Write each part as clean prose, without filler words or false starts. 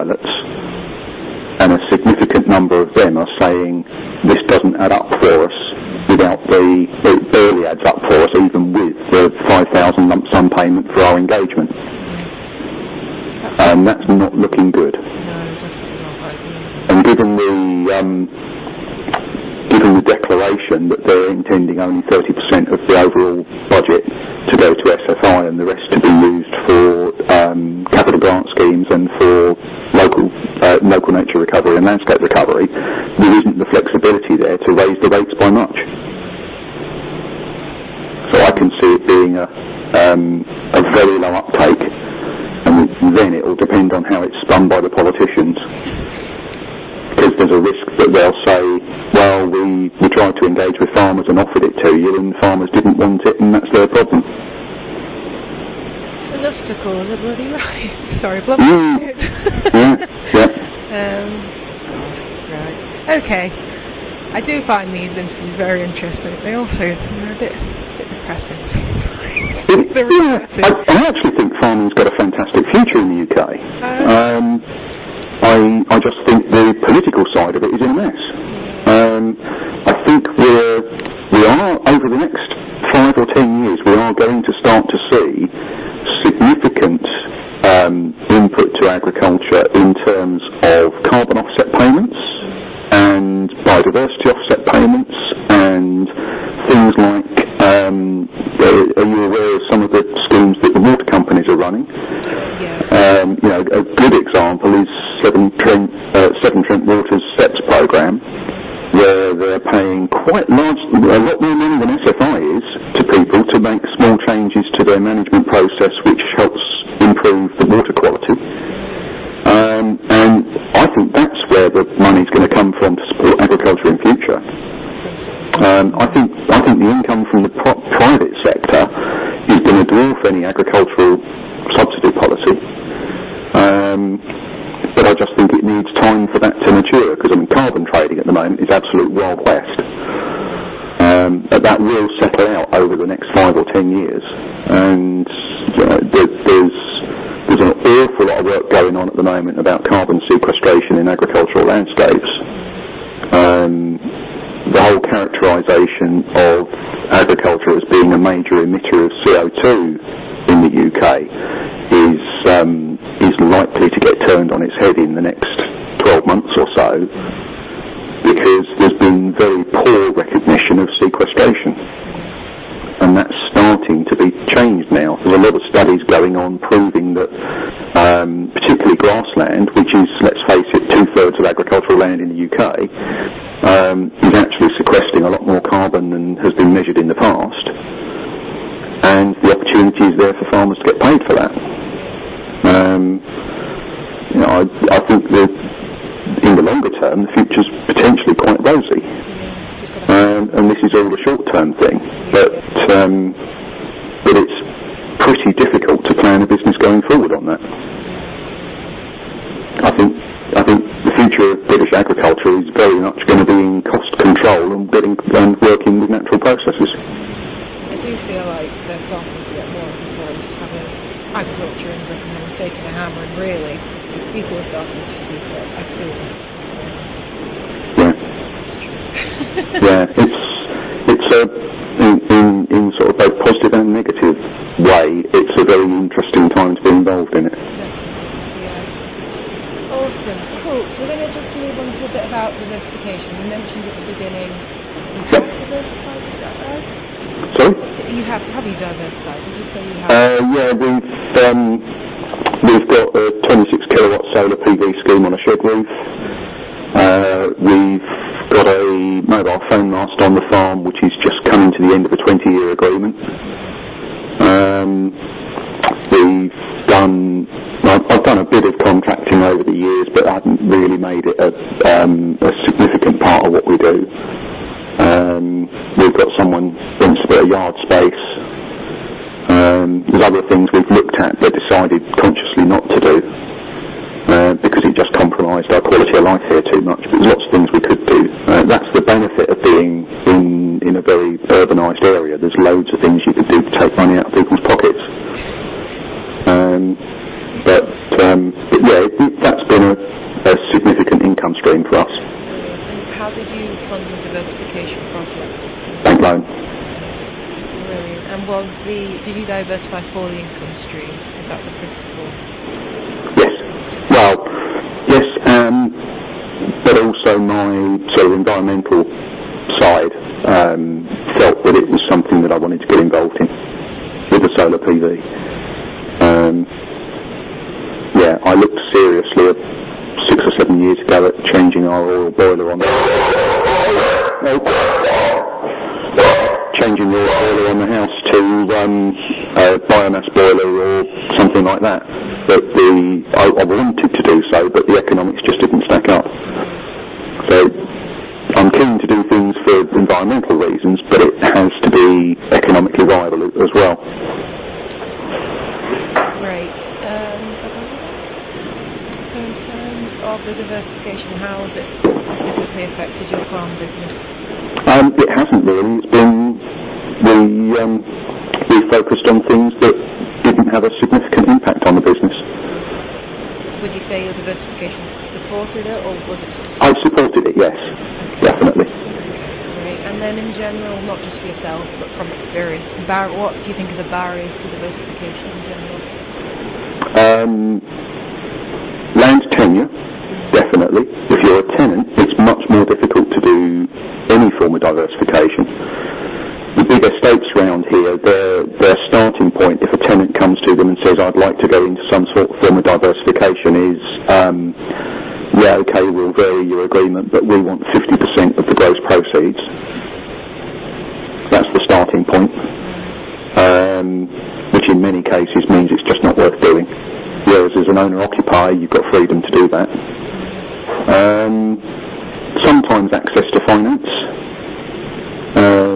pilots, and a significant number of them are saying this doesn't add up for us it barely adds up for us even with the 5,000 lump sum payment for our engagement. And that's not looking good. No, definitely not. And given the declaration that they're intending only 30% of the overall budget to go to SFI and the rest to be used for capital grant schemes and for local nature recovery and landscape recovery, there isn't the flexibility there to raise the rates by much. So I can see it being a very low uptake, and then it will depend on how it's spun by the politicians. Because there's a risk that they'll say, well, we tried to engage with farmers and offered it to you, and farmers didn't want it, and that's their problem. It's enough to cause a bloody riot. Sorry, bloody riot. Right. Okay. I do find these interviews very interesting. They also are a bit depressing sometimes. I actually think farming's got a fantastic future in the UK. I just think the political side of it is in a mess. I think we are, over the next 5 or 10 years, we are going to start to see significant input to agriculture in terms of carbon offset payments and biodiversity offset payments and things like, are you aware of some of the schemes that the water companies are running? Yeah. A good example is Severn Trent Water's SEPS programme, where they're paying quite a lot more money than SFI is to people to make small changes to their management process, which helps improve the water quality. And I think that's where the money's going to come from to support agriculture in future. I think the income from the private sector is going to dwarf any agricultural subsidy policy. But I just think it needs time for that to mature, because carbon trading at the moment is absolute Wild West. But that will settle out over the next 5 or 10 years, and there's an awful lot of work going on at the moment about carbon sequestration in agricultural landscapes. The whole characterisation of agriculture as being a major emitter of CO2 in the UK is likely to get turned on its head in the next 12 months or so, because there's been very poor recognition of sequestration, and that's starting to be changed now. There's a lot of studies going on proving that particularly grassland, which is, let's face it, 2/3 of agricultural land in the UK, is actually sequestering a lot more carbon than has been measured in the past, and the opportunity is there for farmers to get paid for that. I think that in the longer term, the future's potentially quite rosy, and this is all a short-term thing. But it's pretty difficult to plan a business going forward on that. I think the future of British agriculture is very much going to be in cost control and working with natural processes. I do feel like they're starting to get more of a voice, having agriculture in Britain and taking a hammer, and really people are starting to speak up, I feel. Yeah. It's true. Yeah, it's in sort of both positive and negative way, it's a very interesting time to be involved in it. Yeah. Awesome. Cool. So we're going to just move on to a bit about diversification. You mentioned at the beginning you have diversified, is that right? Sorry? Have you diversified? Did you say you have? Yeah, we've got a 26 kilowatt solar PV scheme on a shed roof. We've got a mobile phone mast on the farm, which is just coming to the end of a 20-year agreement. I've done a bit of contracting over the years, but I haven't really made it a significant part of what we do. We've got someone rents a bit of yard space. There's other things we've looked at but decided consciously not to do because it just compromised our quality of life here too much. But there's lots of things we could do. That's the benefit of being in a very urbanised area. There's loads of things you could do to take money out of people's pockets. But yeah, that's been a significant income stream for us. And how did you fund the diversification projects? Bank loan. Brilliant. And did you diversify for the income stream? Is that the principle? Yes. Well, yes, but also my sort of environmental side felt that it was something that I wanted to get involved in with the solar PV. I looked seriously 6 or 7 years ago at changing our oil boiler on the house to a biomass boiler or something like that. But I wanted to do so, but the economics just didn't stack up. So I'm keen to do things for environmental reasons, but it has to be economically viable as well. Great. So in terms of the diversification, how has it specifically affected your farm business? It hasn't really. It's been we focused on things that didn't have a significant impact on the business. Would you say your diversification supported it, or was it sort of... I supported it, yes, definitely. Great. And then in general, not just for yourself, but from experience, what do you think are the barriers to diversification in general? Land tenure, definitely. If you're a tenant, it's much more difficult to do any form of diversification. The big estates around here, their starting point, if a tenant comes to them and says, I'd like to go into some sort of form of diversification, is, okay, we'll vary your agreement, but we want 50% of the gross proceeds. That's the starting point, which in many cases means it's just not worth doing. Whereas as an owner-occupier, you've got freedom to do that. Sometimes access to finance.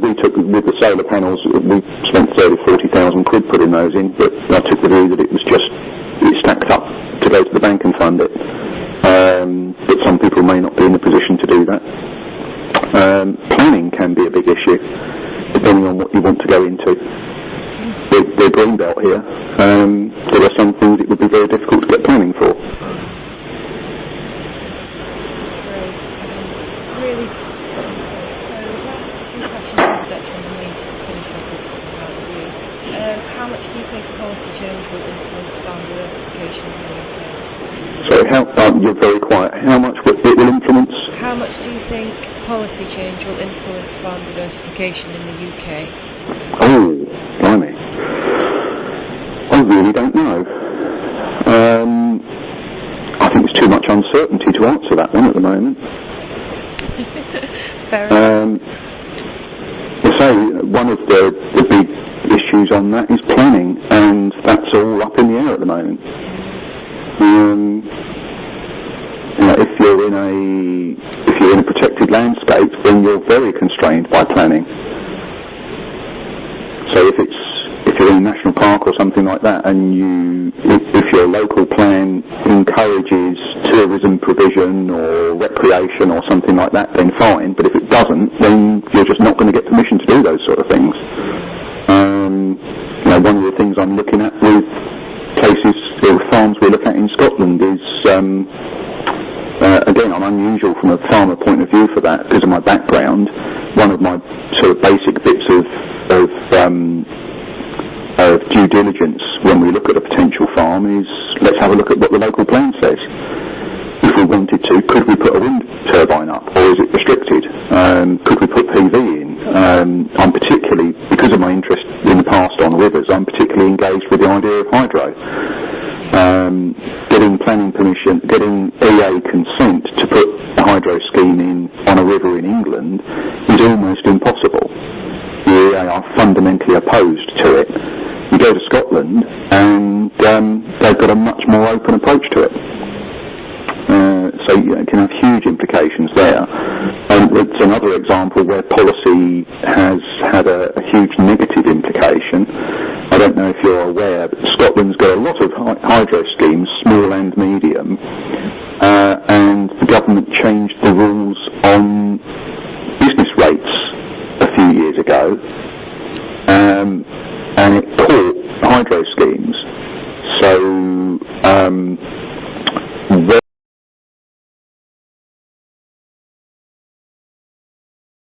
We took, with the solar panels, we spent 40,000 quid putting those in, but I took the view that it stacked up to go to the bank and fund it. But some people may not be in a position to do that. Planning can be a big issue, depending on what you want to go into. The green belt here, there are some things it would be very difficult to get planning for. Really, so last two questions in this section, and we to finish up with something about you. How much do you think policy change will influence farm diversification in the UK? Sorry, you're very quiet. How much it will influence? How much do you think policy change will influence farm diversification in the UK? Oh, blimey. I really don't know. I think there's too much uncertainty to answer that one at the moment. Fair enough. So one of the big issues on that is planning, and that's all up in the air at the moment. If you're in a protected landscape, then you're very constrained by planning. So if you're in a national park or something like that, and if your local plan encourages tourism provision or recreation or something like that, then fine. But if it doesn't, then you're just not going to get permission to do those sort of things. One of the things I'm looking at with places or farms we look at in Scotland is, again, I'm unusual from a farmer point of view for that because of my background. One of my sort of basic bits of due diligence when we look at a potential farm is let's have a look at what the local plan says. If we wanted to, could we put a wind turbine up, or is it restricted? Could we put PV in? I'm particularly, because of my interest in the past on rivers, I'm particularly engaged with the idea of hydro. Getting planning permission, getting EA consent to put a hydro scheme in on a river in England is almost impossible. The EA are fundamentally opposed to it. You go to Scotland and they've got a much more open approach to it. So it can have huge implications there. It's another example where policy has had a huge negative implication. I don't know if you're aware, but Scotland's got a lot of hydro schemes, small and medium, and the government